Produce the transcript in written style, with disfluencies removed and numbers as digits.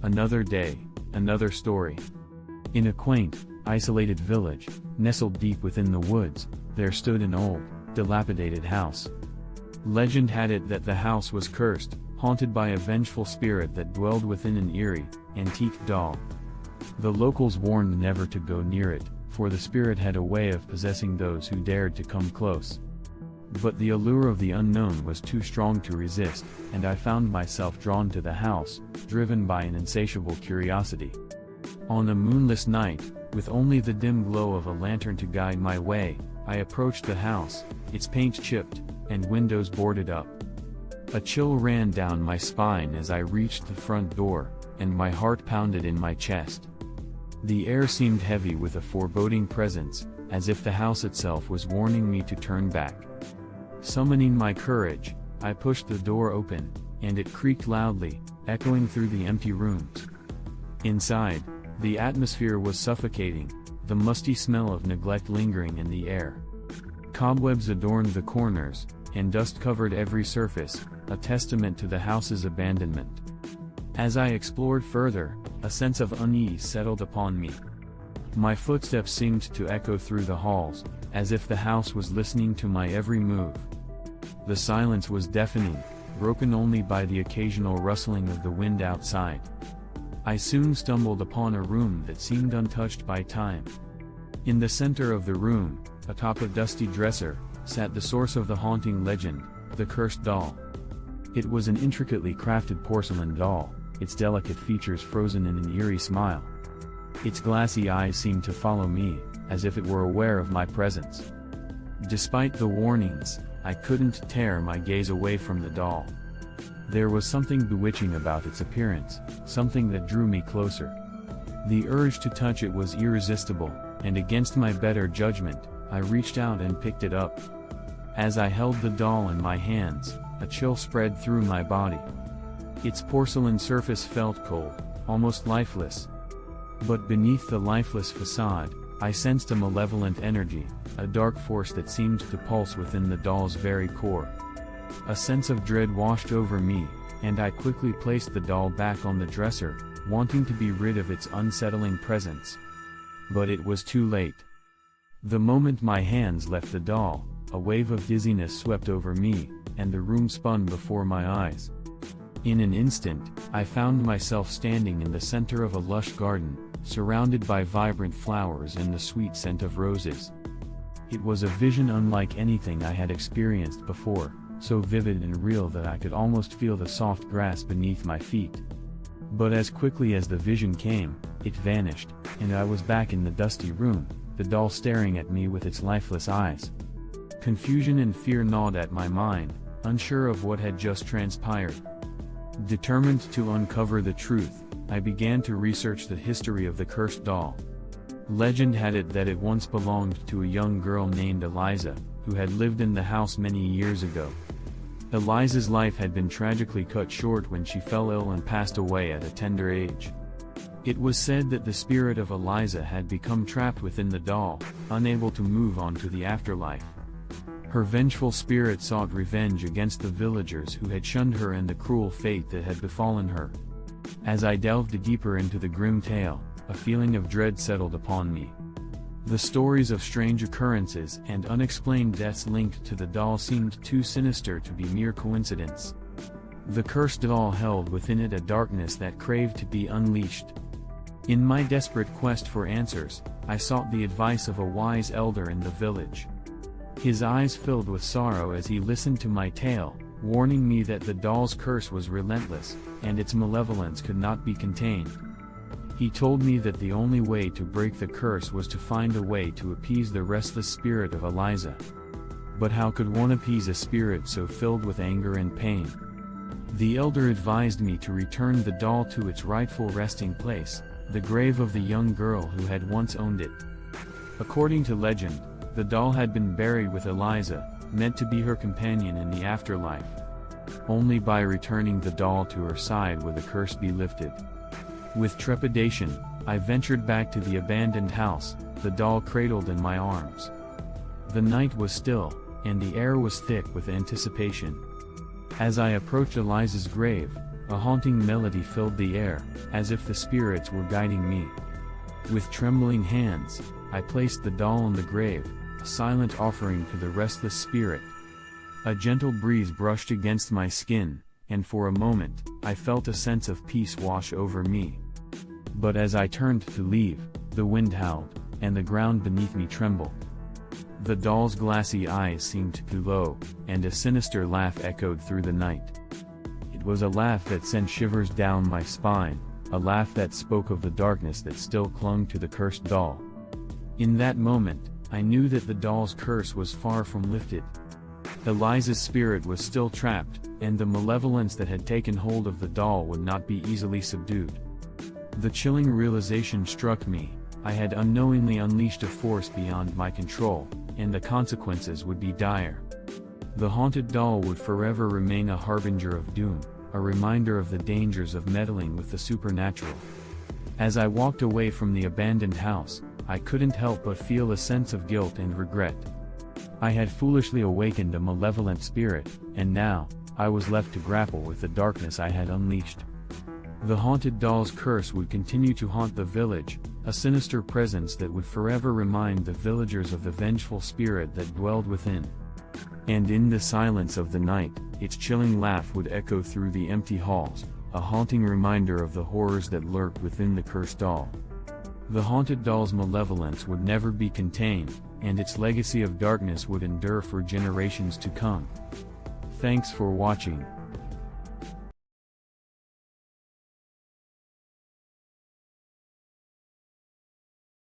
Another day, another story. In a quaint, isolated village, nestled deep within the woods, there stood an old, dilapidated house. Legend had it that the house was cursed, haunted by a vengeful spirit that dwelled within an eerie, antique doll. The locals warned never to go near it, for the spirit had a way of possessing those who dared to come close. But the allure of the unknown was too strong to resist, and I found myself drawn to the house, driven by an insatiable curiosity. On a moonless night, with only the dim glow of a lantern to guide my way, I approached the house, its paint chipped, and windows boarded up. A chill ran down my spine as I reached the front door, and my heart pounded in my chest. The air seemed heavy with a foreboding presence, as if the house itself was warning me to turn back. Summoning my courage, I pushed the door open, and it creaked loudly, echoing through the empty rooms. Inside, the atmosphere was suffocating, the musty smell of neglect lingering in the air. Cobwebs adorned the corners, and dust covered every surface, a testament to the house's abandonment. As I explored further, a sense of unease settled upon me. My footsteps seemed to echo through the halls, as if the house was listening to my every move. The silence was deafening, broken only by the occasional rustling of the wind outside. I soon stumbled upon a room that seemed untouched by time. In the center of the room, atop a dusty dresser, sat the source of the haunting legend, the cursed doll. It was an intricately crafted porcelain doll, its delicate features frozen in an eerie smile. Its glassy eyes seemed to follow me, as if it were aware of my presence. Despite the warnings, I couldn't tear my gaze away from the doll. There was something bewitching about its appearance, something that drew me closer. The urge to touch it was irresistible, and against my better judgment, I reached out and picked it up. As I held the doll in my hands, a chill spread through my body. Its porcelain surface felt cold, almost lifeless. But beneath the lifeless facade, I sensed a malevolent energy, a dark force that seemed to pulse within the doll's very core. A sense of dread washed over me, and I quickly placed the doll back on the dresser, wanting to be rid of its unsettling presence. But it was too late. The moment my hands left the doll, a wave of dizziness swept over me, and the room spun before my eyes. In an instant, I found myself standing in the center of a lush garden, surrounded by vibrant flowers and the sweet scent of roses. It was a vision unlike anything I had experienced before, so vivid and real that I could almost feel the soft grass beneath my feet. But as quickly as the vision came, it vanished, and I was back in the dusty room, the doll staring at me with its lifeless eyes. Confusion and fear gnawed at my mind, unsure of what had just transpired. Determined to uncover the truth, I began to research the history of the cursed doll. Legend had it that it once belonged to a young girl named Eliza, who had lived in the house many years ago. Eliza's life had been tragically cut short when she fell ill and passed away at a tender age. It was said that the spirit of Eliza had become trapped within the doll, unable to move on to the afterlife. Her vengeful spirit sought revenge against the villagers who had shunned her and the cruel fate that had befallen her. As I delved deeper into the grim tale, a feeling of dread settled upon me. The stories of strange occurrences and unexplained deaths linked to the doll seemed too sinister to be mere coincidence. The cursed doll held within it a darkness that craved to be unleashed. In my desperate quest for answers, I sought the advice of a wise elder in the village. His eyes filled with sorrow as he listened to my tale, warning me that the doll's curse was relentless, and its malevolence could not be contained. He told me that the only way to break the curse was to find a way to appease the restless spirit of Eliza. But how could one appease a spirit so filled with anger and pain? The elder advised me to return the doll to its rightful resting place, the grave of the young girl who had once owned it. According to legend, the doll had been buried with Eliza, meant to be her companion in the afterlife. Only by returning the doll to her side would the curse be lifted. With trepidation, I ventured back to the abandoned house, the doll cradled in my arms. The night was still, and the air was thick with anticipation. As I approached Eliza's grave, A haunting melody filled the air, as if the spirits were guiding me. With trembling hands, I placed the doll on the grave, a silent offering to the restless spirit. A gentle breeze brushed against my skin, and for a moment, I felt a sense of peace wash over me. But as I turned to leave, the wind howled, and the ground beneath me trembled. The doll's glassy eyes seemed to glow, and a sinister laugh echoed through the night. It was a laugh that sent shivers down my spine, a laugh that spoke of the darkness that still clung to the cursed doll. In that moment, I knew that the doll's curse was far from lifted. Eliza's spirit was still trapped, and the malevolence that had taken hold of the doll would not be easily subdued. The chilling realization struck me: I had unknowingly unleashed a force beyond my control, and the consequences would be dire. The haunted doll would forever remain a harbinger of doom, a reminder of the dangers of meddling with the supernatural. As I walked away from the abandoned house, I couldn't help but feel a sense of guilt and regret. I had foolishly awakened a malevolent spirit, and now, I was left to grapple with the darkness I had unleashed. The haunted doll's curse would continue to haunt the village, a sinister presence that would forever remind the villagers of the vengeful spirit that dwelled within. And in the silence of the night, its chilling laugh would echo through the empty halls, a haunting reminder of the horrors that lurked within the cursed doll. The haunted doll's malevolence would never be contained, and its legacy of darkness would endure for generations to come. Thanks for watching.